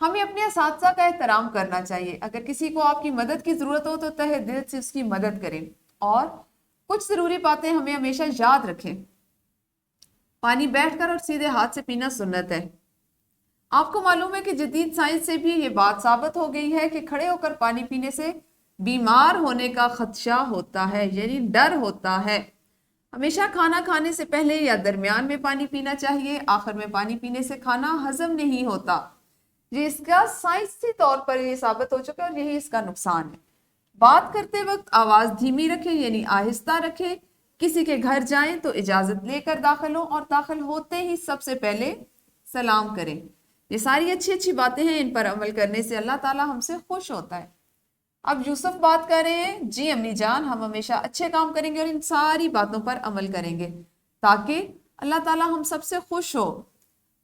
ہمیں اپنے اساتذہ کا احترام کرنا چاہیے. اگر کسی کو آپ کی مدد کی ضرورت ہو تو تہہ دل سے اس کی مدد کریں. اور کچھ ضروری باتیں ہمیں ہمیشہ یاد رکھیں. پانی بیٹھ کر اور سیدھے ہاتھ سے پینا سنت ہے. آپ کو معلوم ہے کہ جدید سائنس سے بھی یہ بات ثابت ہو گئی ہے کہ کھڑے ہو کر پانی پینے سے بیمار ہونے کا خدشہ ہوتا ہے، یعنی ڈر ہوتا ہے. ہمیشہ کھانا کھانے سے پہلے یا درمیان میں پانی پینا چاہیے. آخر میں پانی پینے سے کھانا ہضم نہیں ہوتا. یہ اس کا سائنسی طور پر یہ ثابت ہو چکا ہے اور یہی اس کا نقصان ہے. بات کرتے وقت آواز دھیمی رکھیں، یعنی آہستہ رکھیں. کسی کے گھر جائیں تو اجازت لے کر داخل ہوں اور داخل ہوتے ہی سب سے پہلے سلام کریں. یہ ساری اچھی اچھی باتیں ہیں، ان پر عمل کرنے سے اللہ تعالیٰ ہم سے خوش ہوتا ہے. اب یوسف بات کر رہے ہیں. جی امی جان، ہم ہمیشہ اچھے کام کریں گے اور ان ساری باتوں پر عمل کریں گے تاکہ اللہ تعالیٰ ہم سب سے خوش ہو.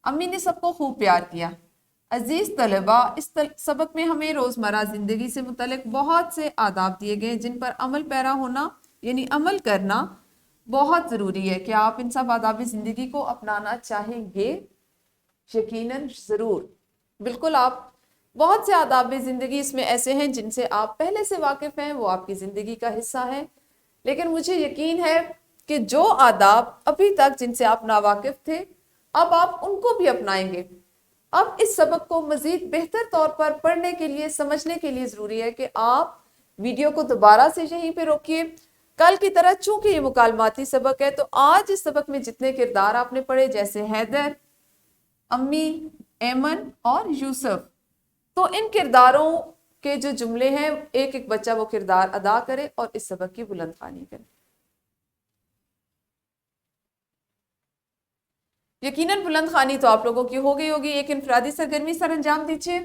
امی نے سب کو خوب پیار کیا. عزیز طلباء، اس سبق میں ہمیں روزمرہ زندگی سے متعلق بہت سے آداب دیے گئے جن پر عمل پیرا ہونا یعنی عمل کرنا بہت ضروری ہے. کیا آپ ان سب آداب زندگی کو اپنانا چاہیں گے؟ یقیناً ضرور. بالکل. آپ بہت سے آداب زندگی اس میں ایسے ہیں جن سے آپ پہلے سے واقف ہیں، وہ آپ کی زندگی کا حصہ ہیں، لیکن مجھے یقین ہے کہ جو آداب ابھی تک جن سے آپ ناواقف تھے اب آپ ان کو بھی اپنائیں گے. اب اس سبق کو مزید بہتر طور پر پڑھنے کے لیے، سمجھنے کے لیے ضروری ہے کہ آپ ویڈیو کو دوبارہ سے یہیں پہ روکیے. کل کی طرح چونکہ یہ مکالماتی سبق ہے تو آج اس سبق میں جتنے کردار آپ نے پڑھے، جیسے حیدر، امی، ایمن اور یوسف، تو ان کرداروں کے جو جملے ہیں ایک ایک بچہ وہ کردار ادا کرے اور اس سبق کی بلند خوانی کرے. یقیناً بلند خوانی تو آپ لوگوں کی ہو گئی ہوگی. ایک انفرادی سرگرمی سر انجام دیجیے.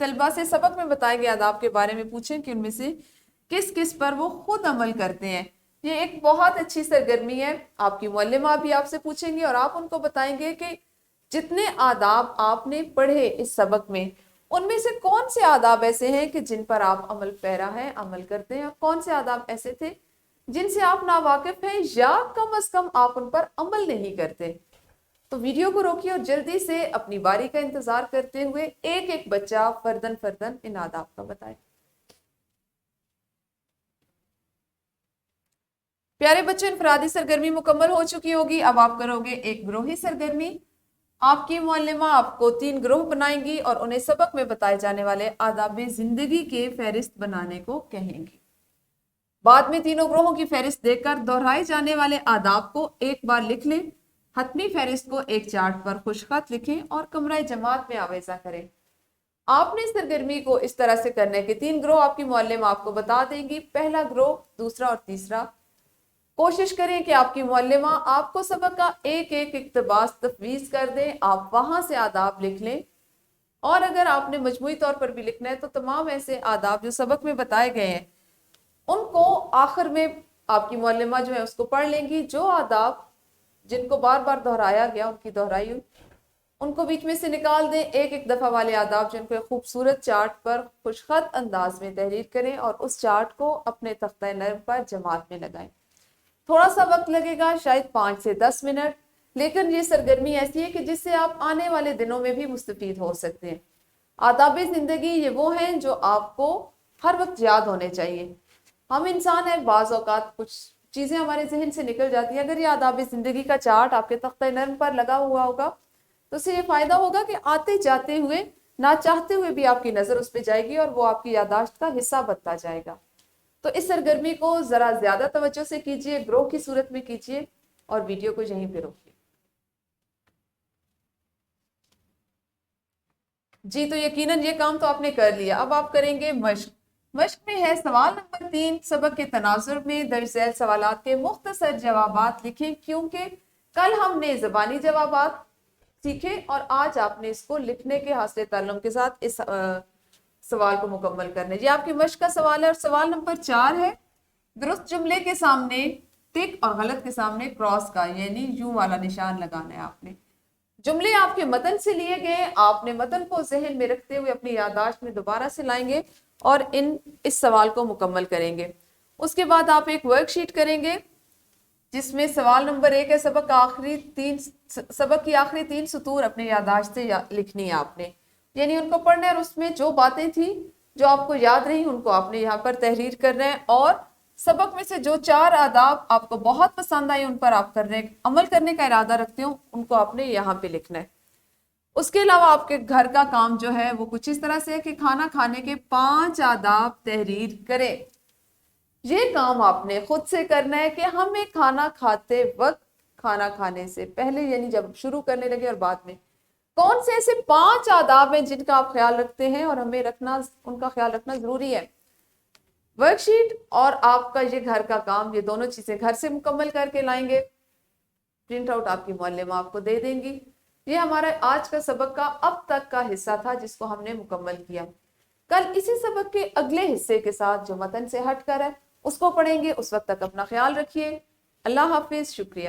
طلبہ سے سبق میں بتائے گئے آداب کے بارے میں پوچھیں کہ ان میں سے کس کس پر وہ خود عمل کرتے ہیں. یہ ایک بہت اچھی سرگرمی ہے. آپ کی معلمہ بھی آپ سے پوچھیں گے اور آپ ان کو بتائیں گے کہ جتنے آداب آپ نے پڑھے اس سبق میں ان میں سے کون سے آداب ایسے ہیں کہ جن پر آپ عمل پیرا ہیں، عمل کرتے ہیں، کون سے آداب ایسے تھے جن سے آپ ناواقف ہیں یا کم از کم آپ ان پر عمل نہیں کرتے. تو ویڈیو کو روکیے اور جلدی سے اپنی باری کا انتظار کرتے ہوئے ایک ایک بچہ فردن فردن ان آداب کا بتائے. پیارے بچوں، انفرادی سرگرمی مکمل ہو چکی ہوگی. اب آپ کرو گے ایک گروہی سرگرمی. آپ کی معلمہ آپ کو 3 گروہ بنائیں گی اور انہیں سبق میں بتائے جانے والے آداب زندگی کے فہرست بنانے کو کہیں گی. بعد میں تینوں گروہوں کی فہرست دیکھ کر دہرائے جانے والے آداب کو ایک بار لکھ لیں. حتمی فہرست کو ایک چارٹ پر خوش خط لکھیں اور کمرہ جماعت میں آویزہ کریں. آپ نے سرگرمی کو اس طرح سے کرنے کے 3 گروہ آپ کی معلمہ آپ کو بتا دیں گی. پہلا گروہ، دوسرا اور تیسرا. کوشش کریں کہ آپ کی معلمہ آپ کو سبق کا ایک ایک اقتباس تفویض کر دیں. آپ وہاں سے آداب لکھ لیں اور اگر آپ نے مجموعی طور پر بھی لکھنا ہے تو تمام ایسے آداب جو سبق میں بتائے گئے ہیں ان کو آخر میں آپ کی معلمہ جو ہے اس کو پڑھ لیں گی. جو آداب جن کو بار بار دہرایا گیا ان کی دہرائی ان کو بیچ میں سے نکال دیں. ایک ایک دفعہ والے آداب جن کو خوبصورت چارٹ پر خوشخط انداز میں تحریر کریں اور اس چارٹ کو اپنے تختہ نرم پر جماعت میں لگائیں. تھوڑا سا وقت لگے گا، شاید 5 سے 10 منٹ، لیکن یہ سرگرمی ایسی ہے کہ جس سے آپ آنے والے دنوں میں بھی مستفید ہو سکتے ہیں. آداب زندگی یہ وہ ہیں جو آپ کو ہر وقت یاد ہونے چاہیے. ہم انسان ہیں، بعض اوقات کچھ چیزیں ہمارے ذہن سے نکل جاتی ہیں. اگر یہ آداب زندگی کا چارٹ آپ کے تختہ نرم پر لگا ہوا ہوگا تو اس سے یہ فائدہ ہوگا کہ آتے جاتے ہوئے نہ چاہتے ہوئے بھی آپ کی نظر اس پہ جائے گی اور وہ آپ کی یادداشت کا حصہ بنتا جائے گا. تو اس سرگرمی کو ذرا زیادہ توجہ سے کیجیے، گروہ کی صورت میں کیجیے اور ویڈیو کو یہیں پہ روکیے. جی تو یقیناً یہ کام تو آپ نے کر لیا. اب آپ کریں گے مشق. مشق میں ہے سوال نمبر 3. سبق کے تناظر میں درج ذیل سوالات کے مختصر جوابات لکھیں کیونکہ کل ہم نے زبانی جوابات سیکھے اور آج آپ نے اس کو لکھنے کے حاصل تعلم کے ساتھ اس سوال کو مکمل کرنے. یہ آپ کی مشق کا سوال ہے اور سوال نمبر 4 ہے. درست جملے کے سامنے ٹک اور غلط کے سامنے کراس کا یعنی یوں والا نشان لگانا ہے. آپ نے جملے آپ کے متن سے لیے گئے، آپ نے متن کو ذہن میں رکھتے ہوئے اپنی یادداشت میں دوبارہ سے لائیں گے اور اس سوال کو مکمل کریں گے. اس کے بعد آپ ایک ورک شیٹ کریں گے جس میں سوال نمبر 1 ہے. سبق کی آخری 3 سطور اپنے یادداشت سے لکھنی ہے آپ نے. یعنی ان کو پڑھنا ہے اور اس میں جو باتیں تھی جو آپ کو یاد رہی ان کو آپ نے یہاں پر تحریر کرنا ہے، اور سبق میں سے جو 4 آداب آپ کو بہت پسند آئے ان پر آپ کرنے عمل کرنے کا ارادہ رکھتے ہو ان کو آپ نے یہاں پہ لکھنا ہے۔ اس کے علاوہ آپ کے گھر کا کام جو ہے وہ کچھ اس طرح سے ہے کہ کھانا کھانے کے 5 آداب تحریر کریں۔ یہ کام آپ نے خود سے کرنا ہے کہ ہمیں کھانا کھاتے وقت، کھانا کھانے سے پہلے یعنی جب شروع کرنے لگے اور بعد میں کون سے ایسے 5 آداب ہیں جن کا آپ خیال رکھتے ہیں اور ہمیں ان کا خیال رکھنا ضروری ہے۔ ورک شیٹ اور آپ کا یہ گھر کا کام، یہ دونوں چیزیں گھر سے مکمل کر کے لائیں گے، پرنٹ آؤٹ آپ کی معلمہ آپ کو دے دیں گی۔ یہ ہمارا آج کا سبق کا اب تک کا حصہ تھا جس کو ہم نے مکمل کیا۔ کل اسی سبق کے اگلے حصے کے ساتھ جو متن سے ہٹ کر ہے اس کو پڑھیں گے۔ اس وقت تک اپنا خیال رکھیے۔ اللہ حافظ، شکریہ۔